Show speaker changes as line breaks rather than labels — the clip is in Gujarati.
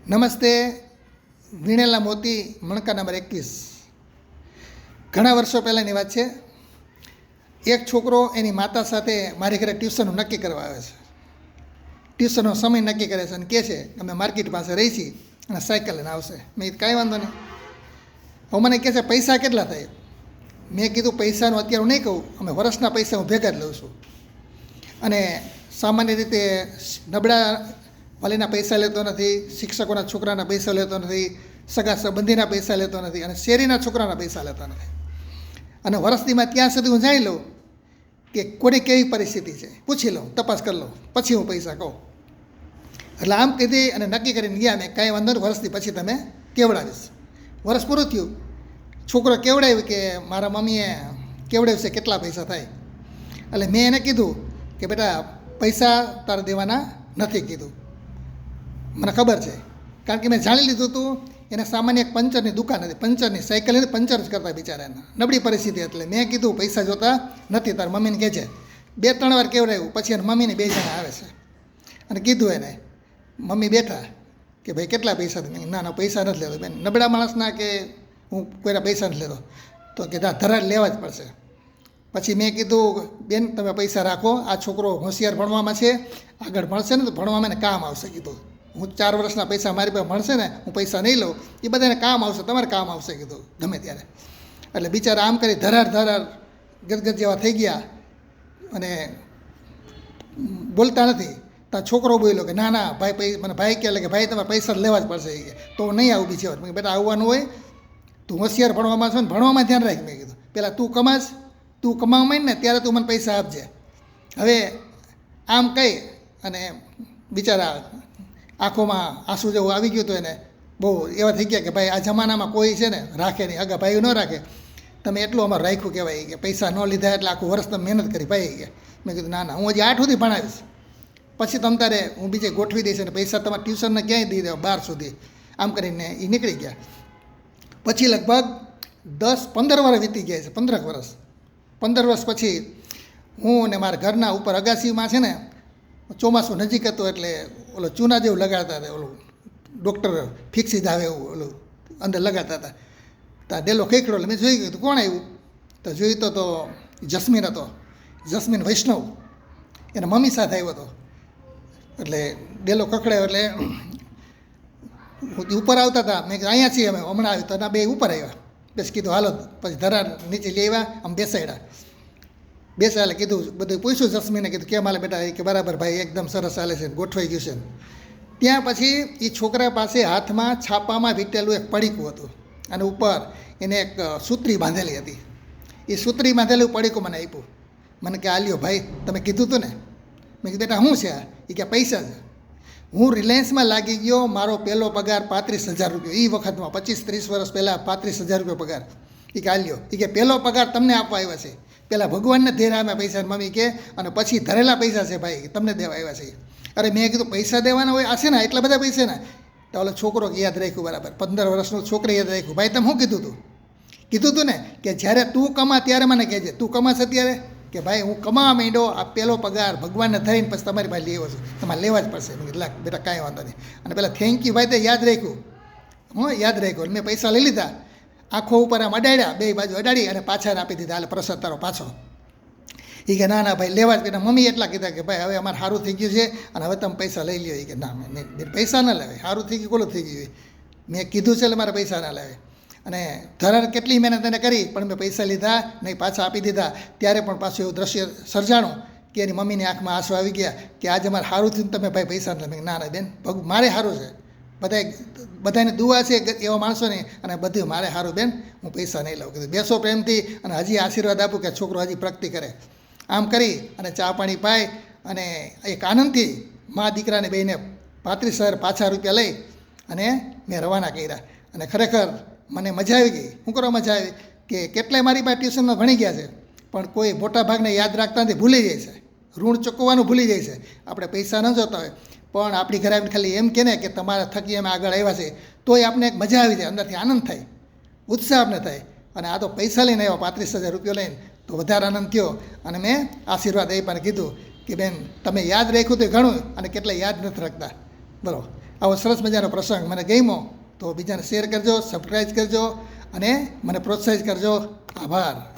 નમસ્તે. વીણેલા મોતી મણકા નંબર 21. ઘણા વર્ષો પહેલાંની વાત છે. એક છોકરો એની માતા સાથે મારી ઘરે ટ્યુશનનું નક્કી કરવા આવે છે. ટ્યુશનનો સમય નક્કી કરે છે અને કહે છે અમે માર્કેટ પાસે રહી છીએ અને સાયકલ લઈને આવશે. મેં કીધું કાંઈ વાંધો નહીં. હવે મને કહે છે પૈસા કેટલા થાય? મેં કીધું પૈસાનું અત્યારે હું નહીં કહું, અમે વર્ષના પૈસા હું ભેગા જ લઉં છું. અને સામાન્ય રીતે નબળા વાલીના પૈસા લેતો નથી, શિક્ષકોના છોકરાના પૈસા લેતો નથી, સગા સંબંધીના પૈસા લેતો નથી અને શેરીના છોકરાના પૈસા લેતા નથી. અને વર્ષદીમાં ત્યાં સુધી હું જાણી લઉં કે કોની કેવી પરિસ્થિતિ છે, પૂછી લઉં, તપાસ કરી લઉં, પછી હું પૈસા કહું. એટલે આમ કીધી અને નક્કી કરીને ગયા. મેં કાંઈ વાંધો નહીં, વર્ષથી પછી તમે કેવડાવીશ. વર્ષ પૂરું થયું, છોકરો કેવડાવ્યું કે મારા મમ્મીએ કેવડાવ્યું છે, કેટલા પૈસા થાય? એટલે મેં એને કીધું કે બેટા પૈસા તારે દેવાના નથી કીધું. મને ખબર છે, કારણ કે મેં જાણી લીધું હતું એને સામાન્ય એક પંચરની દુકાન હતી, પંચરની સાયકલ હતી, પંચર જ કરતા બિચારાને, નબળી પરિસ્થિતિ. એટલે મેં કીધું પૈસા જોતા નથી, તાર મમ્મીને કહે છે. 2-3 વાર કેવડાવ્યું, પછી એને મમ્મીને 2 જણા આવે છે અને કીધું એને, મમ્મી બેઠા કે ભાઈ કેટલા પૈસા? ના પૈસા નથી લેતો બેન, નબળા માણસના કે હું કોઈના પૈસા નથી લેતો. તો કે ધરાડ લેવા જ પડશે. પછી મેં કીધું બેન તમે પૈસા રાખો, આ છોકરો હોશિયાર ભણવામાં છે, આગળ ભણશે ને તો ભણવામાં એને કામ આવશે. કીધું હું 4 વર્ષના પૈસા મારી પાસે મળશે ને, હું પૈસા નહીં લઉં, એ બધાને કામ આવશે, તમારે કામ આવશે કીધું ગમે ત્યારે. એટલે બિચારા આમ કરી ધરાર ગદગદ જેવા થઈ ગયા અને બોલતા નથી. ત્યાં છોકરો બોલ્યો કે ના ભાઈ મને ભાઈ કહે કે ભાઈ તમારે પૈસા લેવા જ પડશે. એ તો હું નહીં આવું બીજી વાર. મેં બેટા આવવાનું હોય, તું હોશિયાર ભણવામાં છો ને ભણવામાં ધ્યાન રાખ. મેં કીધું પહેલાં તું કમાશ, તું કમાવામાં ને ત્યારે તું મને પૈસા આપજે. હવે આમ કહી અને બિચારા આંખોમાં આંસુ જેવું આવી ગયું હતું એને. બહુ એવા થઈ ગયા કે ભાઈ આ જમાનામાં કોઈ છે ને રાખે નહીં, આગા ભાઈ ન રાખે. તમે એટલું અમારે રાખ્યું કહેવાય કે પૈસા ન લીધા એટલે આખું વર્ષ તમે મહેનત કરી ભાઈ ગયા. મેં કીધું ના હું હજી 8 સુધી ભણાવીશ, પછી તમ તારે હું બીજે ગોઠવી દઈશ અને પૈસા તમારા ટ્યુશનને ક્યાંય દઈ દેવા 12 સુધી. આમ કરીને એ નીકળી ગયા. પછી લગભગ 10-15 વર્ષ વીતી ગયા છે, 15 વર્ષ. 15 વર્ષ પછી હું અને મારા ઘરના ઉપર અગાસીમાં છે ને, ચોમાસું નજીક હતું એટલે ઓલો ચૂના જેવું લગાડતા હતા, ઓલું ડૉક્ટર ફિક્સી જ આવે એવું ઓલું અંદર લગાડતા હતા. ત્યાં ડેલો ખેંકડો એટલે મેં જોઈ ગયું કોણ આવ્યું? તો જોયું તો જસ્મીન હતો, જસ્મીન વૈષ્ણવ, એના મમ્મી સાથે આવ્યો હતો. એટલે ડેલો ખખડાયો એટલે ઉપર આવતા હતા. મેં કીધું અહીંયા છીએ અમે, હમણાં આવ્યું. તો એના 2 ઉપર આવ્યા. બસ કીધું હાલો. પછી ધરાર નીચે લઈ આવ્યા, આમ બેસાડ્યા. એટલે કીધું બધું પૂછ્યું જસ્મીને, કીધું કેમ હાલે બેટા? કે બરાબર ભાઈ એકદમ સરસ ચાલે છે, ગોઠવાઈ ગયું છે. ત્યાં પછી એ છોકરા પાસે હાથમાં છાપામાં વીટેલું એક પડીકું હતું અને ઉપર એને એક સૂત્રી બાંધેલી હતી. એ સૂત્રી બાંધેલું પડીકું મને આપ્યું. મને કે આ લ્યો ભાઈ, તમે કીધું હતું ને. મેં કીધું બેટા શું છે આ? એ કે પૈસા છે. હું રિલાયન્સમાં લાગી ગયો, મારો પહેલો પગાર 35,000 રૂપિયા. એ વખતમાં 25-30 વર્ષ પહેલાં 35,000 રૂપિયા પગાર. એ કે આ લ્યો, એ કે પહેલો પગાર તમને આપવા આવ્યા છે. પહેલાં ભગવાનને ધેરા આપ્યા પૈસા મમ્મી કે, અને પછી ધરેલા પૈસા છે ભાઈ તમને દેવા આવ્યા છે. અરે મેં કીધું પૈસા દેવાના હોય આ છે ને, એટલા બધા પૈસા ને? તો ઓલો છોકરો યાદ રાખ્યું બરાબર, 15 વર્ષનો છોકરો યાદ રાખ્યું. ભાઈ તમે શું કીધું હતું ને કે જ્યારે તું કમા ત્યારે મને કહેજે. તું કમાશે ત્યારે કે ભાઈ હું કમાવા માંડ્યો, આ પહેલો પગાર ભગવાનને ધરીને પછી તમારી પાસે લેવો છે, તમારે લેવા જ પડશે. મેં કીધું બેટા કાંઈ વાંધો નહીં. અને પેલા થેન્ક યુ ભાઈ તે યાદ રાખ્યું. યાદ રાખ્યું. મેં પૈસા લઈ લીધા, આંખો ઉપર આમ અડાડ્યા, 2 બાજુ અડાડી અને પાછા આપી દીધા. એટલે પ્રસાદ તારો પાછો. એ કે ના ભાઈ લેવા જ. એના મમ્મી એટલા કીધા કે ભાઈ હવે અમારે સારું થઈ ગયું છે અને હવે તમે પૈસા લઈ લ્યો. એ કે ના મેં પૈસા ના લેવાય, સારું થઈ ગયું કોલું થઈ ગયું. મેં કીધું છે એટલે મારે પૈસા ના લેવાય. અને ધરાર કેટલી મહેનત એને કરી પણ મેં પૈસા લીધા નહીં, પાછા આપી દીધા. ત્યારે પણ પાછું એવું દ્રશ્ય સર્જાણું કે એની મમ્મીની આંખમાં આંસુ આવી ગયા કે આજે મારે સારું થયું તમે ભાઈ પૈસા ન લે. ના બેન, મારે સારું છે, બધાને દુઆ છે એવા માણસોને, અને બધું મારે સારું બેન, હું પૈસા નહીં લઉં. કીધું બેસો પ્રેમથી અને હજી આશીર્વાદ આપું કે છોકરો હજી પ્રગતિ કરે. આમ કરી અને ચા પાણી પાય અને એક આનંદથી મા દીકરાને બેને 35,000 પાછા રૂપિયા લઈ અને મેં રવાના કર્યા. અને ખરેખર મને મજા આવી ગઈ. શું કરવા મજા આવી કે કેટલાય મારી પાસે ટ્યુશનમાં ભણી ગયા છે પણ કોઈ મોટા ભાગને યાદ રાખતા નથી, ભૂલી જાય છે, ઋણ ચૂકવવાનું ભૂલી જાય છે. આપણે પૈસા ન જોતા હોય પણ આપણી ઘરે આવીને ખાલી એમ કહે ને કે તમારા થકી અમે આગળ આવ્યા છે, તોય આપણે એક મજા આવી જાય, અંદરથી આનંદ થાય, ઉત્સાહ આપણે થાય. અને આ તો પૈસા લઈને આવ્યા 35,000 રૂપિયા લઈને, તો વધારે આનંદ થયો. અને મેં આશીર્વાદ આપ્યા અને કીધું કે બેન તમે યાદ રાખ્યું તો ઘણું, અને કેટલા યાદ નથી રાખતા. બરાબર. આવો સરસ મજાનો પ્રસંગ મને ગમ્યો તો બીજાને શેર કરજો, સબસ્ક્રાઈબ કરજો અને મને પ્રોત્સાહિત કરજો. આભાર.